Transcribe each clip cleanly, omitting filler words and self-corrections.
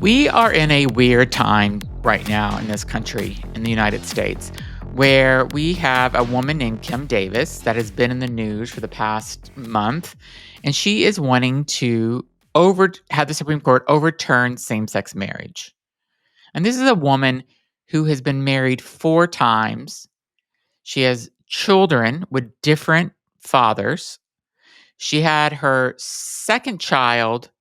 We are in a weird time right now in this country, in the United States, where we have a woman named Kim Davis that has been in the news for the past month, and she is wanting to have the Supreme Court overturn same-sex marriage. And this is a woman who has been married 4 times. She has children with different fathers. She had her second child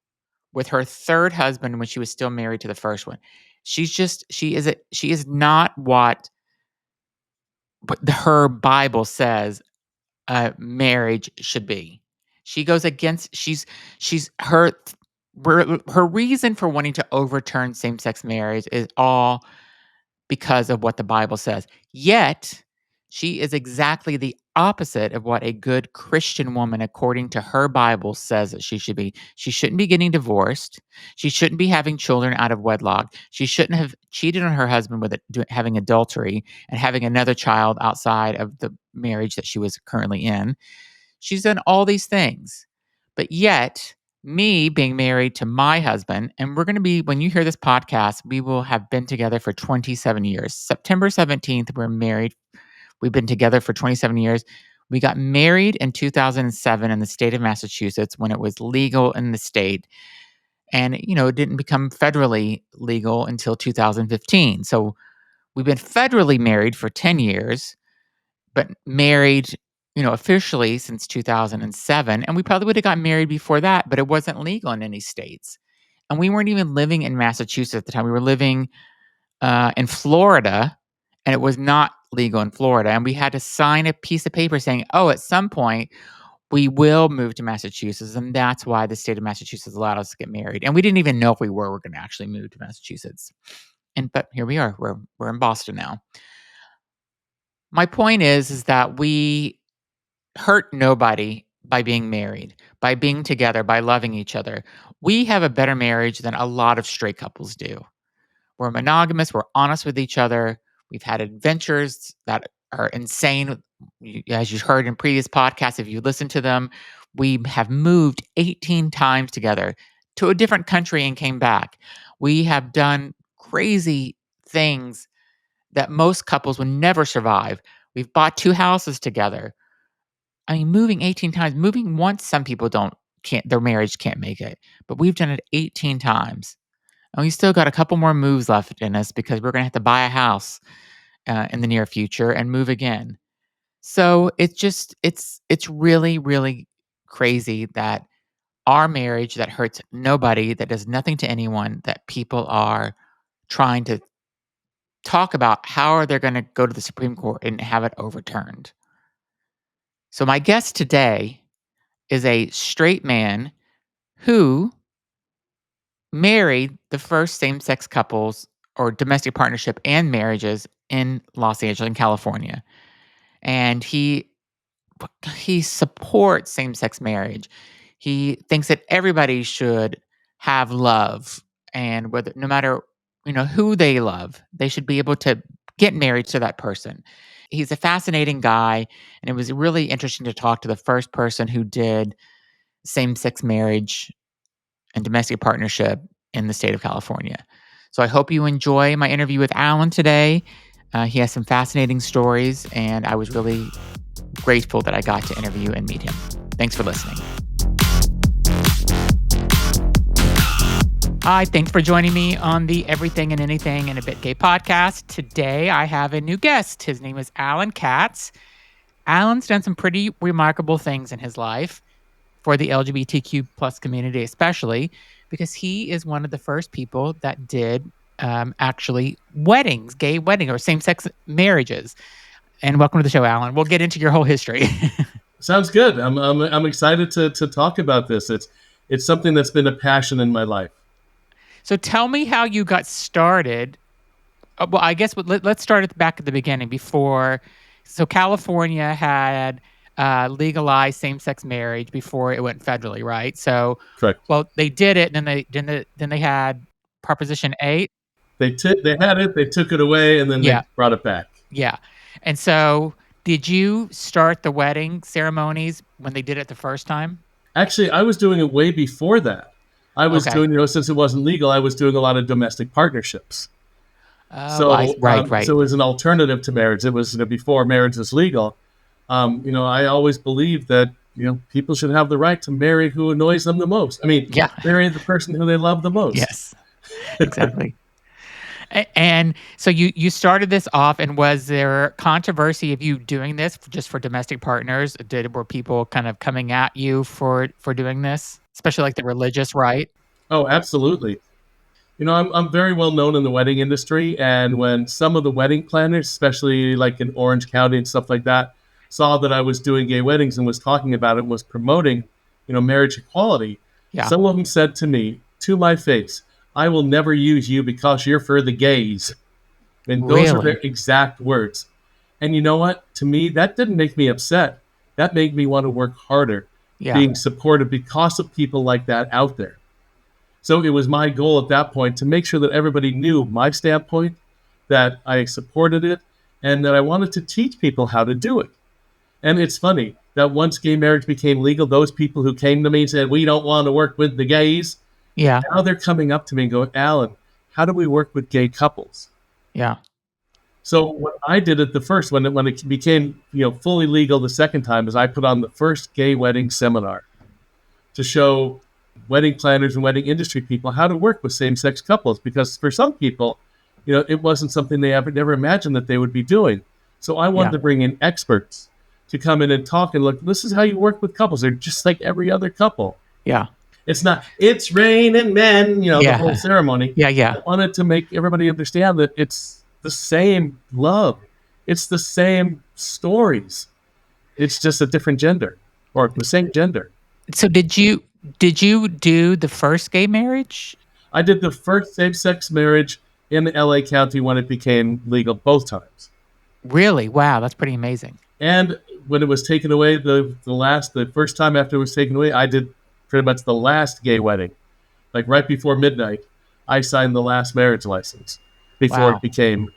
with her third husband when she was still married to the first one. She is not what her Bible says a marriage should be. She goes against she's her reason for wanting to overturn same-sex marriage is all because of what the Bible says. Yet, she is exactly the opposite of what a good Christian woman, according to her Bible, says that she should be. She shouldn't be getting divorced. She shouldn't be having children out of wedlock. She shouldn't have cheated on her husband with having adultery and having another child outside of the marriage that she was currently in. She's done all these things. But yet, me being married to my husband, and we're going to be, when you hear this podcast, we will have been together for 27 years. September 17th, we're married. We've been together for 27 years. We got married in 2007 in the state of Massachusetts when it was legal in the state. And, it didn't become federally legal until 2015. So we've been federally married for 10 years, but married, officially since 2007. And we probably would have got married before that, but it wasn't legal in any states. And we weren't even living in Massachusetts at the time. We were living in Florida, and it was not legal in Florida. And we had to sign a piece of paper saying, oh, at some point, we will move to Massachusetts. And that's why the state of Massachusetts allowed us to get married. And we didn't even know if we were going to actually move to Massachusetts. But here we are. We're in Boston now. My point is that we hurt nobody by being married, by being together, by loving each other. We have a better marriage than a lot of straight couples do. We're monogamous, we're honest with each other. We've had adventures that are insane. As you heard in previous podcasts, if you listen to them, we have moved 18 times together to a different country and came back. We have done crazy things that most couples would never survive. We've bought 2 houses together. I mean, moving 18 times, moving once, some people their marriage can't make it, but we've done it 18 times. And we still got a couple more moves left in us because we're going to have to buy a house in the near future and move again. So it's really, really crazy that our marriage that hurts nobody, that does nothing to anyone, that people are trying to talk about how are they going to go to the Supreme Court and have it overturned. So my guest today is a straight man who married the first same-sex couples or domestic partnership and marriages in Los Angeles, in California. And he supports same-sex marriage. He thinks that everybody should have love, and no matter who they love, they should be able to get married to that person. He's a fascinating guy, and it was really interesting to talk to the first person who did same-sex marriage and domestic partnership in the state of California. So I hope you enjoy my interview with Alan today. He has some fascinating stories, and I was really grateful that I got to interview and meet him. Thanks for listening. Hi, thanks for joining me on the Everything and Anything and a Bit Gay podcast. Today, I have a new guest. His name is Alan Katz. Alan's done some pretty remarkable things in his life for the LGBTQ plus community, especially because he is one of the first people that did actually weddings, gay weddings or same-sex marriages. And welcome to the show, Alan. We'll get into your whole history. Sounds good. I'm excited to talk about this. It's something that's been a passion in my life. So tell me how you got started. Well, I guess let's start back at the beginning. So California had legalized same-sex marriage before it went federally, right? So, correct. Well, they did it, and then they had Proposition 8. They had it, they took it away, and then they brought it back. Yeah, and so Did you start the wedding ceremonies when they did it the first time? Actually, I was doing it way before that. I was Okay. doing, since it wasn't legal, I was doing a lot of domestic partnerships. Oh, So, right, right. so it was an alternative to marriage. It was, before marriage was legal. I always believed that people should have the right to marry who annoys them the most. I mean, Yeah. marry the person who they love the most. Yes, exactly. And so you started this off, and was there controversy of you doing this just for domestic partners? Were people kind of coming at you for doing this, especially like the religious right? Oh, absolutely. I'm very well known in the wedding industry, and when some of the wedding planners, especially like in Orange County and stuff like that, saw that I was doing gay weddings and was talking about it, was promoting, marriage equality, Yeah, some of them said to me, to my face, "I will never use you because you're for the gays." And those are their really. exact words. And you know what? To me, that didn't make me upset. That made me want to work harder, Yeah, being supported because of people like that out there. So it was my goal at that point to make sure that everybody knew my standpoint, that I supported it, and that I wanted to teach people how to do it. And it's funny that once gay marriage became legal, those people who came to me and said, "We don't want to work with the gays," yeah, now they're coming up to me and going, "Alan, how do we work with gay couples?" yeah, So what I did at the first, when it became fully legal the second time, is I put on the first gay wedding seminar to show wedding planners and wedding industry people how to work with same-sex couples, because for some people, it wasn't something they ever never imagined that they would be doing. So I wanted yeah, to bring in experts to come in and talk and look, this is how you work with couples. They're just like every other couple. yeah, It's not, it's raining men, the whole yeah, ceremony. yeah, yeah. I wanted to make everybody understand that it's the same love. It's the same stories. It's just a different gender, or the same gender. So did you do the first gay marriage? I did the first same-sex marriage in LA County when it became legal both times. Really? Wow, that's pretty amazing. And when it was taken away, the first time after it was taken away, I did pretty much the last gay wedding. Like right before midnight, I signed the last marriage license before it Wow. became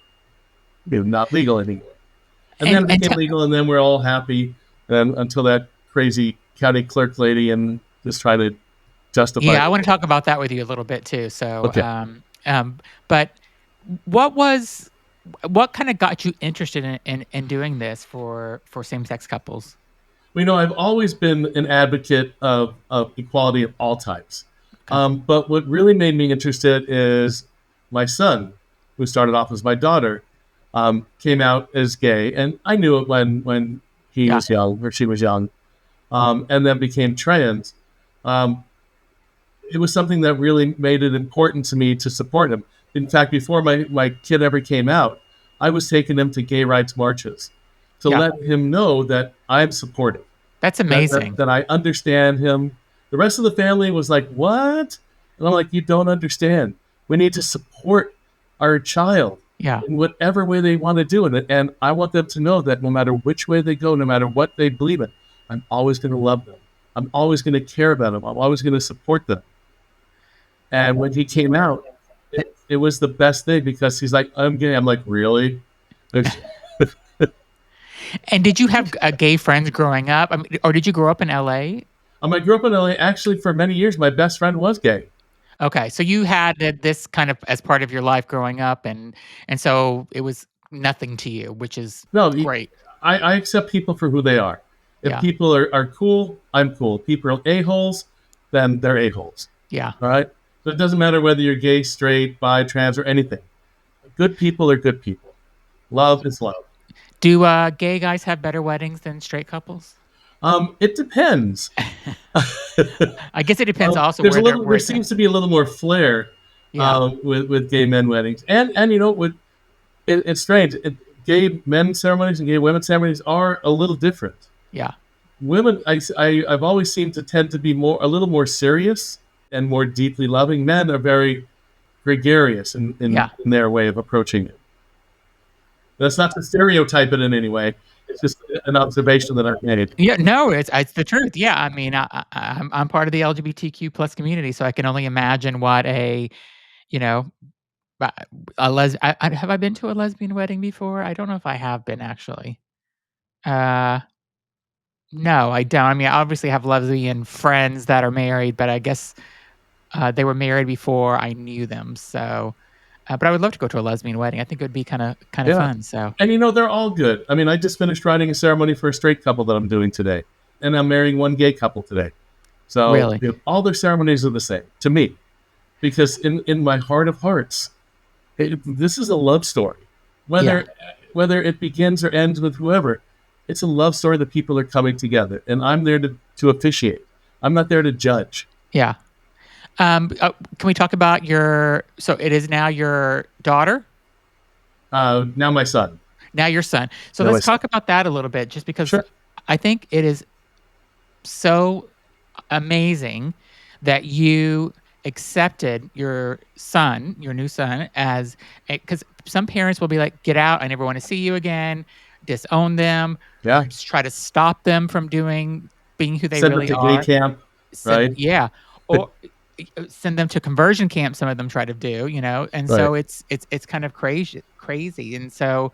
not legal anymore. And then And it and became t legal, and then we're all happy. And until that crazy county clerk lady and just try to justify Yeah, I wanna it. talk about that with you a little bit too. So, Okay. but what was what kinda got you interested in doing this for same-sex couples? I've always been an advocate of equality of all types. Okay. But what really made me interested is my son, who started off as my daughter, came out as gay. And I knew it when he Yeah, was young or she was young, and then became trans. Um, it was something that really made it important to me to support him. In fact, before my kid ever came out, I was taking him to gay rights marches to yeah. let him know that I'm supportive, That's that, that, amazing. that I understand him. The rest of the family was like, "What?" And I'm like, "You don't understand. We need to support our child Yeah, in whatever way they want to do it. And I want them to know that no matter which way they go, no matter what they believe in, I'm always going to love them. I'm always going to care about them. I'm always going to support them." And when he came out, it was the best thing because he's like, "I'm gay." I'm like, "Really?" and did you have, gay friends growing up? I mean, or did you grow up in LA? I grew up in LA. Actually, for many years, my best friend was gay. Okay, so you had this kind of as part of your life growing up, and so it was nothing to you, which is No, great. I accept people for who they are. If Yeah, people are cool, I'm cool. If people are a-holes, then they're a-holes. yeah. All right? So it doesn't matter whether you're gay, straight, bi, trans, or anything. Good people are good people. Love is love. Do, gay guys have better weddings than straight couples? It depends. I guess it depends also There where the seems to be a little more flair yeah, with gay men weddings. And it's strange. Gay men ceremonies and gay women ceremonies are a little different. yeah, Women, I've always seemed to tend to be a little more serious and more deeply loving. Men are very gregarious yeah. in their way of approaching it. That's not to stereotype it in any way. It's just an observation that I've made. Yeah, no, it's the truth. Yeah, I mean, I'm part of the LGBTQ plus community, so I can only imagine what you know, a have I been to a lesbian wedding before? I don't know if I have been actually. Uh, no, I don't. I mean, I obviously have lesbian friends that are married, but I guess, they were married before I knew them, so, but I would love to go to a lesbian wedding. I think it would be kinda Yeah. fun, so And they're all good. I mean, I just finished writing a ceremony for a straight couple that I'm doing today, and I'm marrying one gay couple today. So really. all their ceremonies are the same to me, because in my heart of hearts, this is a love story. Yeah, Whether it begins or ends with whoever, it's a love story that people are coming together, and I'm there to officiate. I'm not there to judge. yeah. Can we talk about so it is now your daughter? Now my son. Now your son. So Now my let's son. talk about that a little bit just because Sure. I think it is so amazing that you accepted your son, your new son, as because some parents will be like, "Get out! I never want to see you again." Disown them, Yeah. just try to stop them from being who they Send them really to gay are. camp, Send right? yeah, or send them to conversion camp. Some of them try to do, and Right. so it's kind of crazy, and so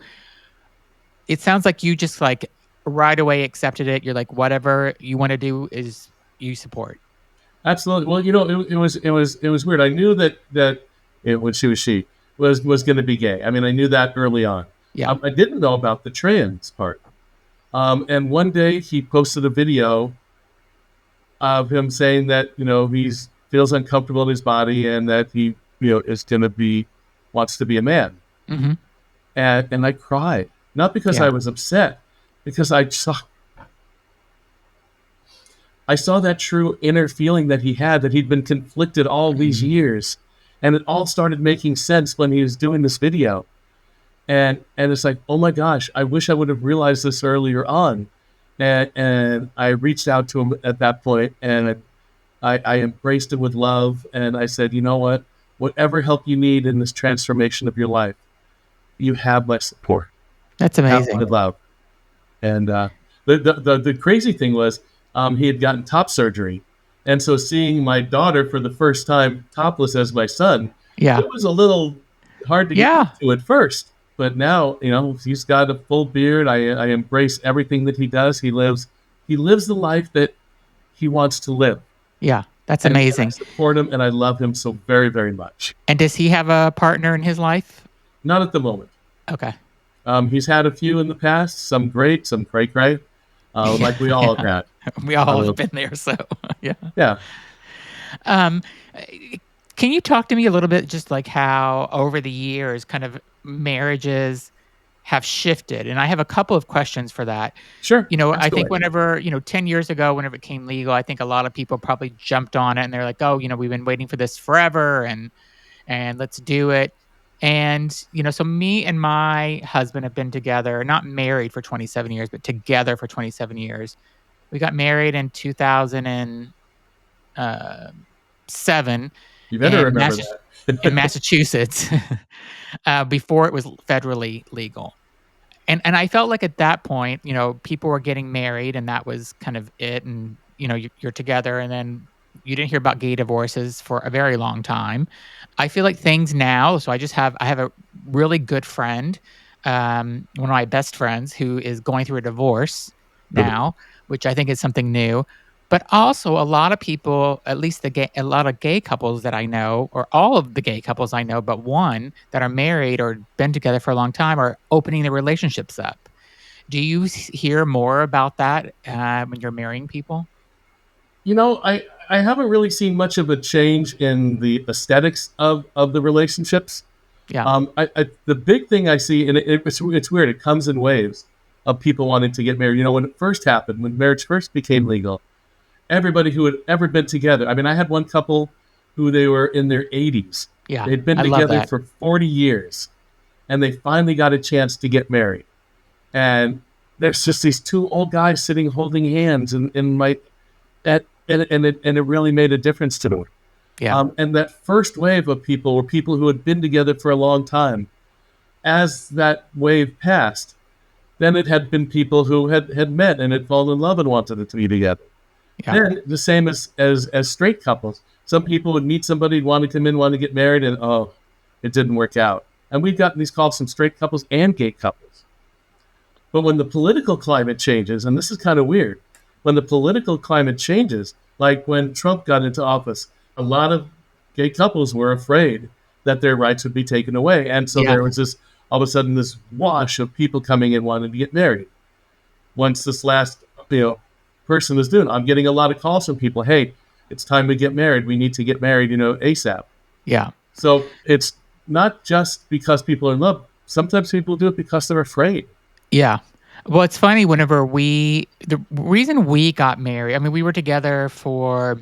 it sounds like you just like right away accepted it. You're like, whatever you want to do is you support. Absolutely. Well, it was weird. I knew that it was she was going to be gay. I mean, I knew that early on. Yeah. I didn't know about the trans part. And one day he posted a video of him saying that he's feels uncomfortable in his body and that he is going to be wants to be a man. Hmm. And I cried, not because Yeah. I was upset, because I saw that true inner feeling that he had, that he'd been conflicted all these Mhm. years. And it all started making sense when he was doing this video. And it's like, oh my gosh, I wish I would have realized this earlier on. And I reached out to him at that point, and I embraced it with love. And I said, you know what? Whatever help you need in this transformation of your life, you have my support. That's You have my amazing. love. And the crazy thing was, he had gotten top surgery, and so seeing my daughter for the first time topless as my son, Yeah. it was a little hard to get Yeah. used to at first. But now, he's got a full beard. I embrace everything that he does. He lives the life that he wants to live, Yeah. That's and I amazing. support him, and I love him so very, very much. And does he have a partner in his life? Not at the moment. Okay. He's had a few in the past, some great, some cray, Yeah. like we all have Yeah. had. We all Uh, have been there. So, yeah. yeah, Um, can you talk to me a little bit just like how over the years kind of marriages have shifted? And I have a couple of questions for that. sure, I think absolutely. whenever, 10 years ago, whenever it came legal, I think a lot of people probably jumped on it and they're like, "Oh, we've been waiting for this forever and let's do it." And, so me and my husband have been together, not married for 27 years, but together for 27 years. We got married in 2007 You better in remember in that. Massachusetts, before it was federally legal. And I felt like at that point, people were getting married and that was kind of it. And, you're together and then you didn't hear about gay divorces for a very long time. I feel like things now, so I have a really good friend, one of my best friends who is going through a divorce now, which I think is something new. But also a lot of people, at least a lot of gay couples that I know, or all of the gay couples I know, but one that are married or been together for a long time are opening their relationships up. Do you hear more about that when you're marrying people? I haven't really seen much of a change in the aesthetics of the relationships. Yeah. The big thing I see, and it's weird, it comes in waves of people wanting to get married. When it first happened, when marriage first became legal, everybody who had ever been together. I mean, I had one couple who they were in their 80s. Yeah. They'd been I love together that. for 40 years, and they finally got a chance to get married. And there's just these two old guys sitting holding hands, and my that and it really made a difference to me. Yeah. And that first wave of people were people who had been together for a long time. As that wave passed, then it had been people who had met and had fallen in love and wanted to be together. Yeah. Then the same as straight couples. Some people would meet somebody, want to come in, want to get married, and it didn't work out. And we've gotten these calls from straight couples and gay couples. But when the political climate changes, and this is kind of weird, when the political climate changes, like when Trump got into office, a lot of gay couples were afraid that their rights would be taken away. And so Yeah. there was this, all of a sudden, this wash of people coming in wanting to get married. Once this last, person is doing, I'm getting a lot of calls from people, hey, it's time to get married. We need to get married, ASAP. Yeah. So it's not just because people are in love. Sometimes people do it because they're afraid. Yeah. Well, it's funny whenever the reason we got married, I mean, we were together for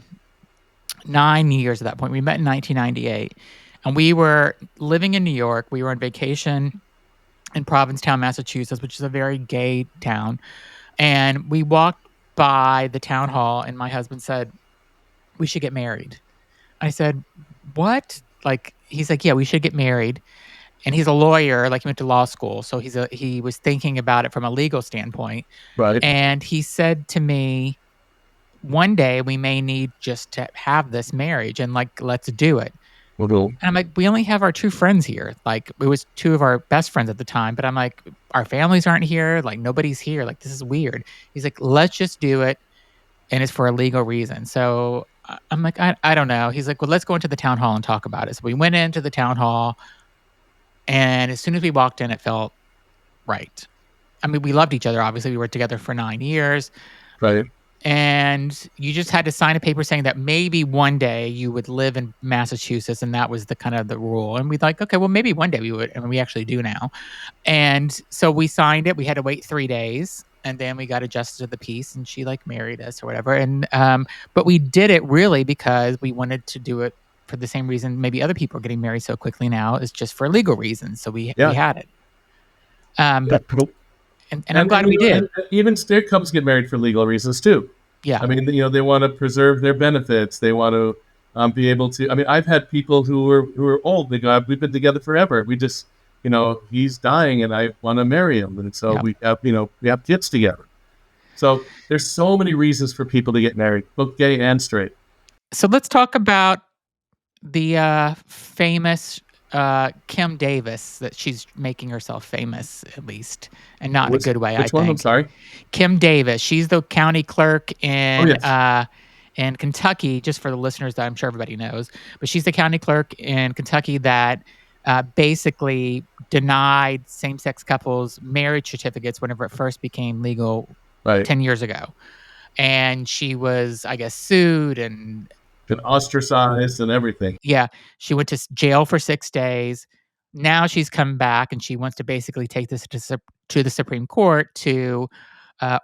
9 years at that point. We met in 1998 and we were living in New York. We were on vacation in Provincetown, Massachusetts, which is a very gay town. And we walked by the town hall and my husband said, "We should get married." I said, "What?" Like, he's like, "Yeah, we should get married." And he's a lawyer, like he went to law school. So he was thinking about it from a legal standpoint. Right. And he said to me, "One day we may need just to have this marriage and like, let's do it." Well, And I'm like, "We only have our two friends here." Like, it was two of our best friends at the time. But I'm like, "Our families aren't here. Like, nobody's here. Like, this is weird." He's like, "Let's just do it. And it's for a legal reason." So I'm like, I don't know. He's like, "Well, let's go into the town hall and talk about it." So we went into the town hall. And as soon as we walked in, it felt right. I mean, we loved each other. Obviously, we were together for 9 years. right. And you just had to sign a paper saying that maybe one day you would live in Massachusetts, and that was the kind of the rule. And we'd like, okay, well, maybe one day we would, and we actually do now. And so we signed it. We had to wait 3 days, and then we got adjusted to the piece, and she like married us or whatever. And but we did it really because we wanted to do it for the same reason maybe other people are getting married so quickly now, is just for legal reasons. So we Yeah. had it. But and I'm And, glad we did. and even their couples get married for legal reasons too. Yeah. I mean, they want to preserve their benefits. They want to be able to. I mean, I've had people who are old. They go, "We've been together forever. We just, he's dying, and I want to marry him, and so Yeah. we have kids together." So there's so many reasons for people to get married, both gay and straight. So let's talk about the famous Kim Davis, that she's making herself famous, at least, and not in a good way, I Which one? I'm think. sorry. Kim Davis, she's the county clerk Oh yes. in Kentucky, just for the listeners that I'm sure everybody knows. But she's the county clerk in Kentucky that basically denied same-sex couples marriage certificates whenever it first became legal Right. 10 years ago. And she was, I guess, sued and Been ostracized and everything. yeah, she went to jail for 6 days. Now she's come back and she wants to basically take this to the Supreme Court to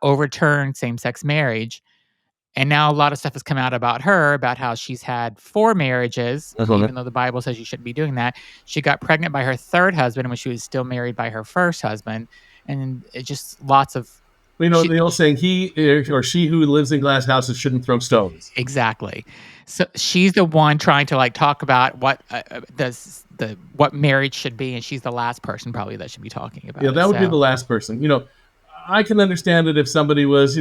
overturn same-sex marriage. And now a lot of stuff has come out about her, about how she's had 4 marriages, That's what even though the Bible says you shouldn't be doing that. She got pregnant by her 3rd husband when she was still married by her 1st husband, and it just lots of she the old saying, "He or she who lives in glass houses shouldn't throw stones." exactly. So she's the one trying to like talk about what what marriage should be, and she's the last person probably that should be talking about Yeah, it. that would be So the last person. I can understand it if somebody was,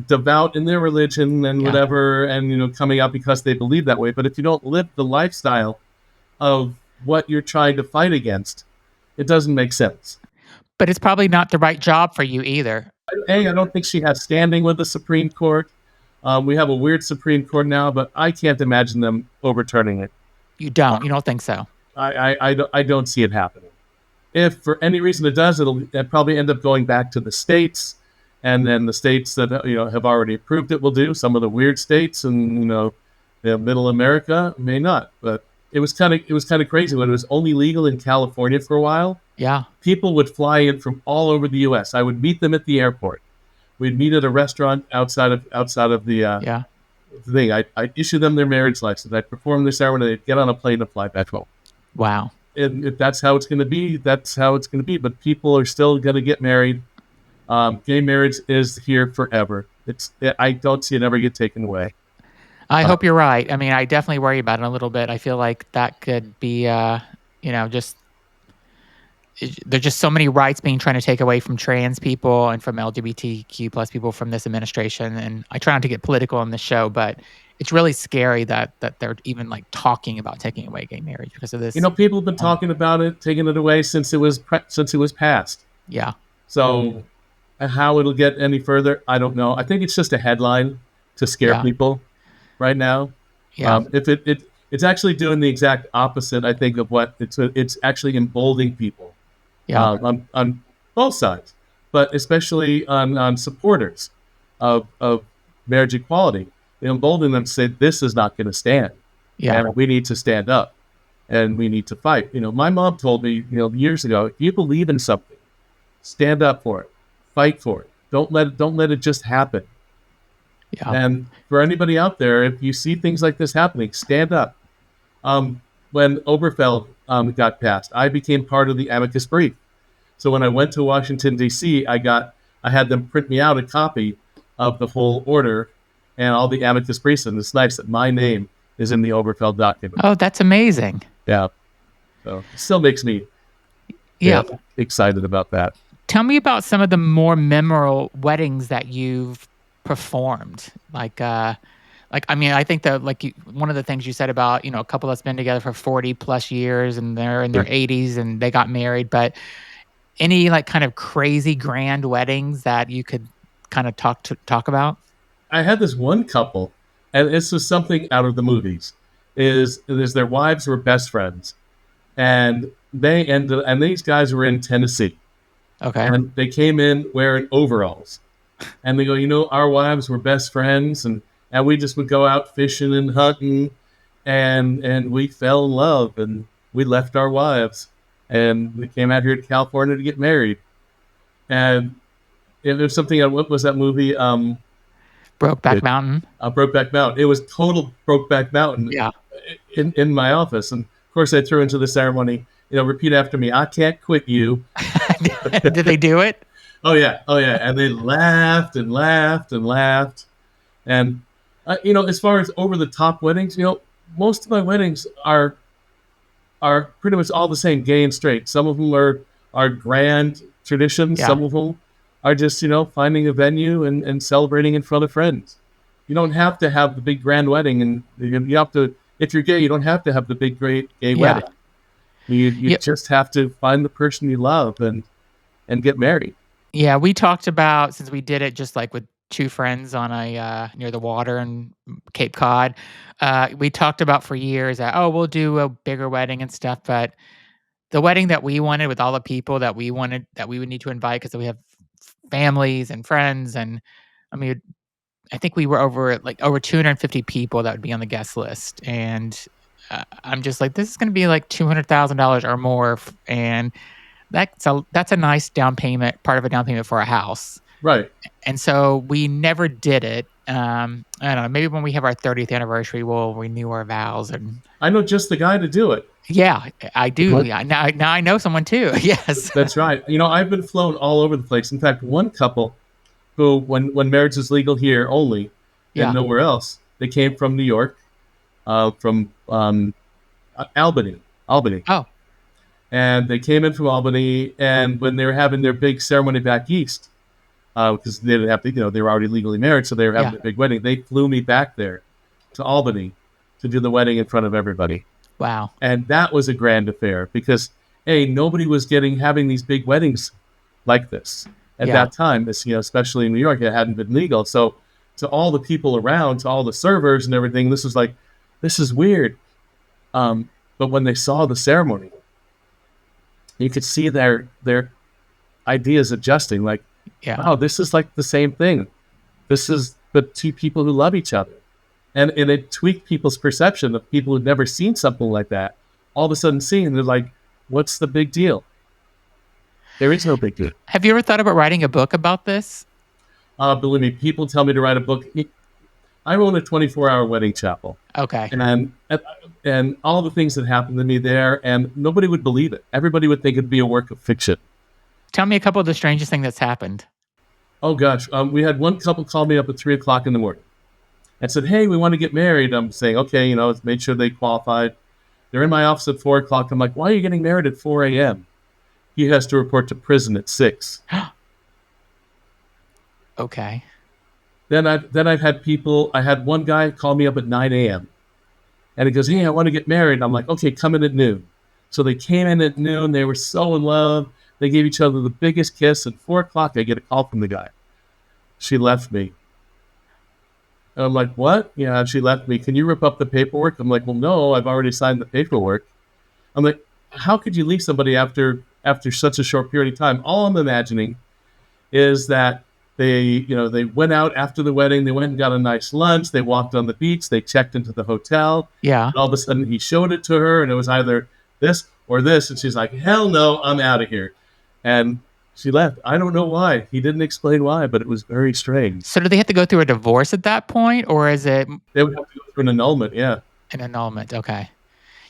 devout in their religion and yeah, whatever, and coming out because they believe that way. But if you don't live the lifestyle of what you're trying to fight against, it doesn't make sense. but it's probably not the right job for you either. A, I don't think she has standing with the Supreme Court. We have a weird Supreme Court now, but I can't imagine them overturning it. You don't think so? I don't see it happening. If for any reason it does, it'll probably end up going back to the states, and then the states that have already approved it will do. Some of the weird states, and middle America may not. But it was kind of crazy when it was only legal in California for a while. Yeah, People would fly in from all over the U.S. I would meet them at the airport. We'd meet at a restaurant outside of the yeah. thing. I'd issue them their marriage license. I'd perform their ceremony. They'd get on a plane and fly back home. Wow. And if that's how it's going to be, that's how it's going to be. But people are still going to get married. Gay marriage is here forever. I don't see it ever get taken away. I hope you're right. I mean, I definitely worry about it a little bit. I feel like that could be, just there's just so many rights being trying to take away from trans people and from LGBTQ plus people from this administration. And I try not to get political on this show, but it's really scary that they're even like talking about taking away gay marriage because of this. People have been talking about it, taking it away since it was passed. Yeah. So How it'll get any further, I don't know. I think it's just a headline to scare Yeah. people right now. Yeah. If it's actually doing the exact opposite, I think, of what it's actually emboldening people Yeah. on both sides, but especially on supporters of marriage equality. They embolden them to say this is not going to stand, Yeah. and we need to stand up and we need to fight. My mom told me, years ago, if you believe in something, stand up for it, fight for it. Don't let it just happen. Yeah. And for anybody out there, if you see things like this happening, stand up. When Oberfeld got passed, I became part of the amicus brief. So when I went to Washington D.C., I had them print me out a copy of the whole order and all the amicus briefs, and it's nice that my name is in the Oberfeld document. Oh, that's amazing. Yeah, so it still makes me Yeah. excited about that. Tell me about some of the more memorable weddings that you've performed. I mean, I think that one of the things you said about, a couple that's been together for 40 plus years and they're in their 80s and they got married, but any kind of crazy grand weddings that you could kind of talk about? I had this one couple, and this was something out of the movies. Is their wives were best friends, and these guys were in Tennessee, Okay. and they came in wearing overalls, and they go, our wives were best friends, and we just would go out fishing and hunting, and we fell in love, and we left our wives, and we came out here to California to get married, and it was something. What was that movie? Brokeback Mountain. Brokeback Mountain. It was total Brokeback Mountain Yeah. in my office, and of course I threw into the ceremony. Repeat after me. I can't quit you. Did they do it? Oh yeah, and they laughed and laughed and laughed, and as far as over the top weddings, most of my weddings are pretty much all the same, gay and straight. Some of them are grand traditions. Yeah. Some of them are just finding a venue and celebrating in front of friends. You don't have to have the big grand wedding, and you have to. If you're gay, you don't have to have the big great gay Yeah. wedding. You just have to find the person you love and get married. Yeah, we talked about, since we did it just with two friends on near the water in Cape Cod, we talked about for years that, oh, we'll do a bigger wedding and stuff, but the wedding that we wanted with all the people that we wanted that we would need to invite because we have families and friends, and I mean, I think we were over 250 people that would be on the guest list, and I'm just like, this is going to be like $200,000 or more, and that's a nice down payment, part of a down payment for a house. Right. And so we never did it. I don't know. Maybe when we have our 30th anniversary, we'll renew our vows. And I know just the guy to do it. yeah, I do. What? Yeah, now I know someone too. Yes. That's right. I've been flown all over the place. In fact, one couple who, when marriage is legal here only Yeah. and nowhere else, they came from New York, from Albany. Oh, And they came in from Albany, and when they were having their big ceremony back east, because they didn't have to, they were already legally married, so they were having Yeah. a big wedding. They flew me back there to Albany to do the wedding in front of everybody. wow. And that was a grand affair because, hey, nobody was having these big weddings like this at Yeah. that time. This, especially in New York, it hadn't been legal. So to all the people around, to all the servers and everything, this was like, this is weird. But when they saw the ceremony, you could see their ideas adjusting. Like, Yeah. wow, this is like the same thing. This is the two people who love each other. And it tweaked people's perception of people who'd never seen something like that. All of a sudden seeing, they're like, what's the big deal? There is no big deal. Have you ever thought about writing a book about this? Believe me, people tell me to write a book. I own a 24-hour wedding chapel. Okay. And all the things that happened to me there, and nobody would believe it. Everybody would think it'd be a work of fiction. Tell me a couple of the strangest thing that's happened. Oh, gosh. We had one couple call me up at 3 o'clock in the morning and said, hey, we want to get married. I'm saying, okay, made sure they qualified. They're in my office at 4 o'clock. I'm like, why are you getting married at 4 a.m.? He has to report to prison at 6. Okay. Then I've had people, I had one guy call me up at 9 a.m. and he goes, hey, I want to get married. I'm like, okay, come in at noon. So they came in at noon. They were so in love. They gave each other the biggest kiss. At 4 o'clock, I get a call from the guy. She left me. And I'm like, what? Yeah, she left me. Can you rip up the paperwork? I'm like, well, no, I've already signed the paperwork. I'm like, how could you leave somebody after such a short period of time? All I'm imagining is that they went out after the wedding. They went and got a nice lunch. They walked on the beach. They checked into the hotel. Yeah. And all of a sudden, he showed it to her, and it was either this or this. And she's like, hell no, I'm out of here. And she left. I don't know why. He didn't explain why, but it was very strange. So do they have to go through a divorce at that point, or is it They would have to go through an annulment, yeah. an annulment? Okay.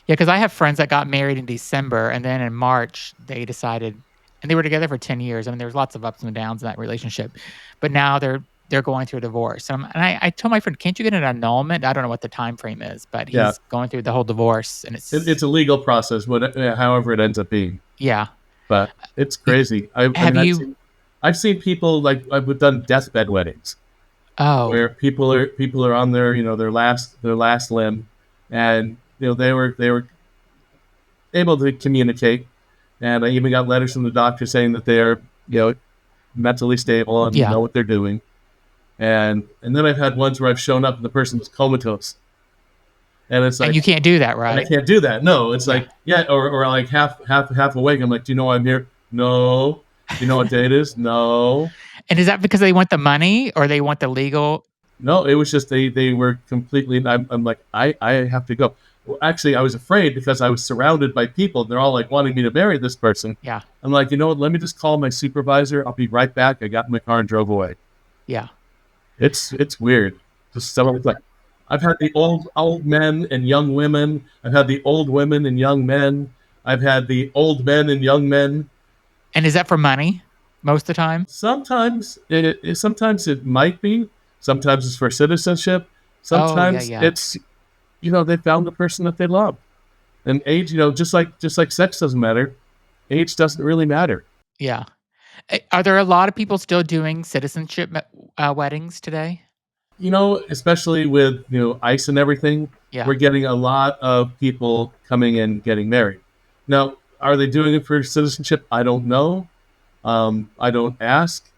Yeah, because I have friends that got married in December, and then in March they decided, and they were together for 10 years. I mean, there was lots of ups and downs in that relationship, but now they're going through a divorce. And I told my friend, "Can't you get an annulment?" I don't know what the time frame is, but Yeah. he's going through the whole divorce, and It's a legal process, however it ends up being. yeah. But it's crazy. I've seen people, like, I've done deathbed weddings Oh, where people are on their last limb, and they were able to communicate, and I even got letters from the doctor saying that they're mentally stable and yeah. know what they're doing, and then I've had ones where I've shown up and the person was comatose, and it's like, And you can't do that, and I right? can't do that. No, it's Yeah. like, yeah, or like half awake. I'm like, do you know why I'm here? No. Do you know what day it is? No. And is that because they want the money or they want the legal? No, it was just they were completely. I'm like, I have to go. Well, actually, I was afraid because I was surrounded by people. And they're all like wanting me to marry this person. Yeah. I'm like, you know what? Let me just call my supervisor. I'll be right back. I got in my car and drove away. Yeah. It's weird. Just someone like, I've had the old men and young women. I've had the old women and young men. I've had the old men and young men. And is that for money most of the time? Sometimes sometimes it might be. Sometimes it's for citizenship. Oh, yeah, Sometimes yeah. it's they found the person that they love. And age, just like sex doesn't matter, age doesn't really matter. Yeah. Are there a lot of people still doing citizenship weddings today? Especially with ICE and everything, Yeah. we're getting a lot of people coming in getting married. Now, are they doing it for citizenship? I don't know. I don't ask.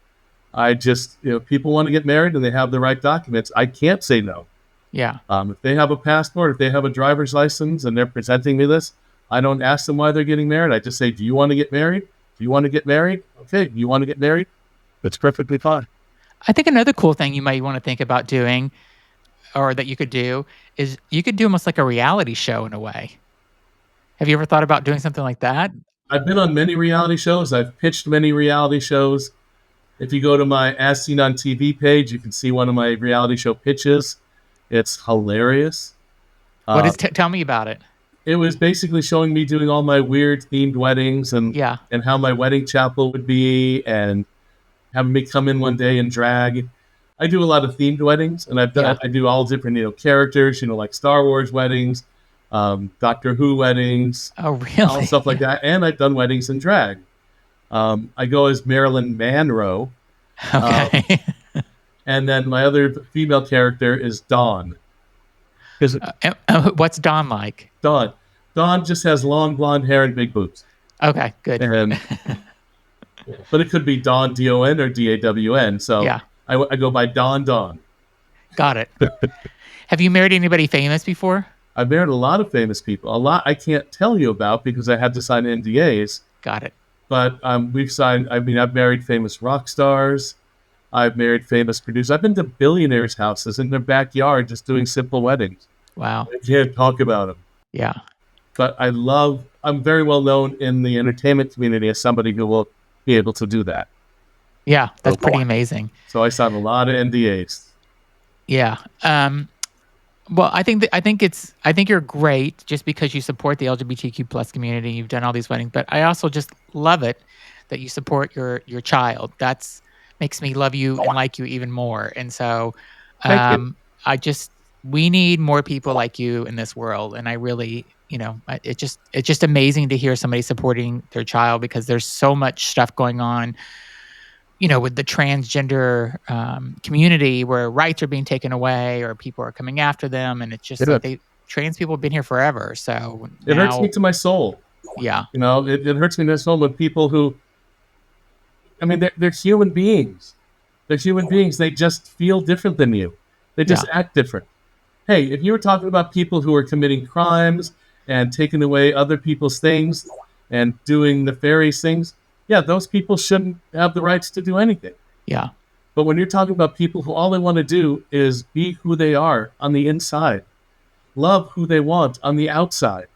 I just, people want to get married and they have the right documents. I can't say no. Yeah. If they have a passport, if they have a driver's license and they're presenting me this, I don't ask them why they're getting married. I just say, do you want to get married? Do you want to get married? Okay. You want to get married? That's perfectly fine. I think another cool thing you might want to think about doing, or that you could do, is you could do almost like a reality show in a way. Have you ever thought about doing something like that? I've been on many reality shows. I've pitched many reality shows. If you go to my As Seen on TV page, you can see one of my reality show pitches. It's hilarious. What is? Tell me about it. It was basically showing me doing all my weird themed weddings and Yeah. how my wedding chapel would be, and having me come in one day and drag. I do a lot of themed weddings, and I do all different characters, like Star Wars weddings, Doctor Who weddings, Oh, really? all stuff like that. And I've done weddings in drag. I go as Marilyn Monroe. Okay. And then my other female character is Dawn. What's Dawn like? Dawn just has long blonde hair and big boobs. Okay, good. And but it could be Dawn, D-O-N, or D-A-W-N. So Yeah. I go by Dawn. Got it. Have you married anybody famous before? I've married a lot of famous people. A lot I can't tell you about because I had to sign NDAs. Got it. But I've married famous rock stars. I've married famous producers. I've been to billionaires' houses in their backyard just doing simple weddings. Wow. I can't talk about them. Yeah. But I'm very well known in the entertainment community as somebody who will be able to do that. Yeah, that's pretty amazing. So I signed a lot of NDAs. Yeah. Well, I think you're great just because you support the LGBTQ plus community. You've done all these weddings, but I also just love it that you support your child. That's makes me love you and like you even more. And so, Thank you. we need more people like you in this world. And I really, it's just amazing to hear somebody supporting their child because there's so much stuff going on, with the transgender community where rights are being taken away or people are coming after them. And it's just trans people have been here forever. So it hurts me to my soul. Yeah. It hurts me to my soul when people who I mean, they're human beings. They're human beings. They just feel different than you. They just Yeah. act different. Hey, if you were talking about people who are committing crimes and taking away other people's things and doing nefarious things, yeah, those people shouldn't have the rights to do anything. Yeah. But when you're talking about people who all they want to do is be who they are on the inside, love who they want on the outside,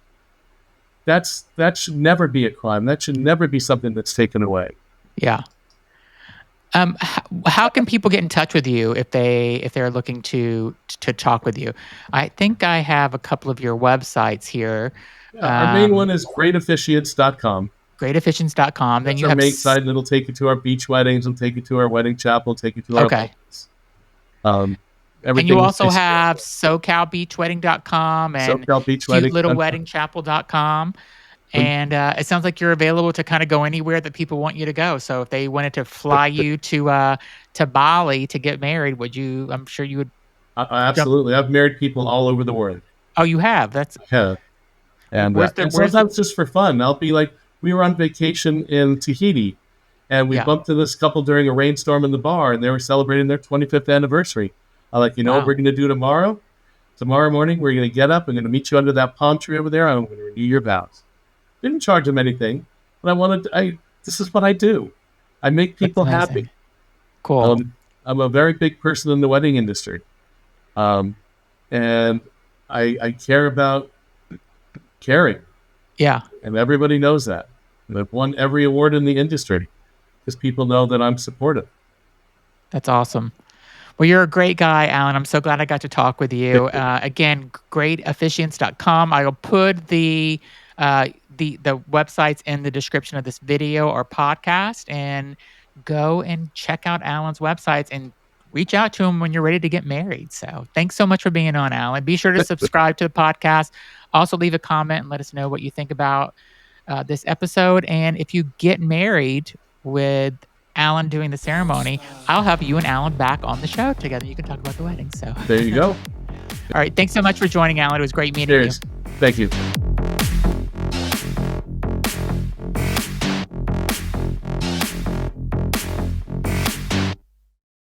that should never be a crime. That should never be something that's taken away. Yeah. How can people get in touch with you if they're looking to talk with you? I think I have a couple of your websites here. Yeah, our main one is greatofficiants.com. Greatofficiants.com. Then That's you our have main site, and it'll take you to our beach weddings, it'll take you to our wedding chapel, take you to our okay. weddings. Um, And you everything is also basically have SoCalBeachWedding.com and SoCalBeachWedding.com. CuteLittleWeddingChapel.com. And it sounds like you're available to kind of go anywhere that people want you to go. So if they wanted to fly you to Bali to get married, would you? I'm sure you would jump. Absolutely. I've married people all over the world. Oh, you have. That's Yeah. where's the And where's the sometimes just for fun. I'll be like, we were on vacation in Tahiti, and we yeah. bumped into this couple during a rainstorm in the bar, and they were celebrating their 25th anniversary. I'm like, you know what we're going to do tomorrow? Tomorrow morning, we're going to get up. I'm going to meet you under that palm tree over there. I'm going to renew your vows. Didn't charge them anything, but this is what I do. I make people happy. Cool. I'm a very big person in the wedding industry. And I care about caring. Yeah. And everybody knows that. And I've won every award in the industry because people know that I'm supportive. That's awesome. Well, you're a great guy, Alan. I'm so glad I got to talk with you. Again, greatofficiants.com. I'll put the websites in the description of this video or podcast, and go and check out Alan's websites and reach out to him when you're ready to get married. So thanks so much for being on, Alan. Be sure to subscribe to the podcast. Also leave a comment and let us know what you think about this episode. And if you get married with Alan doing the ceremony, I'll have you and Alan back on the show together. You can talk about the wedding. So there you go. All right. Thanks so much for joining, Alan. It was great meeting Cheers. you. Thank you.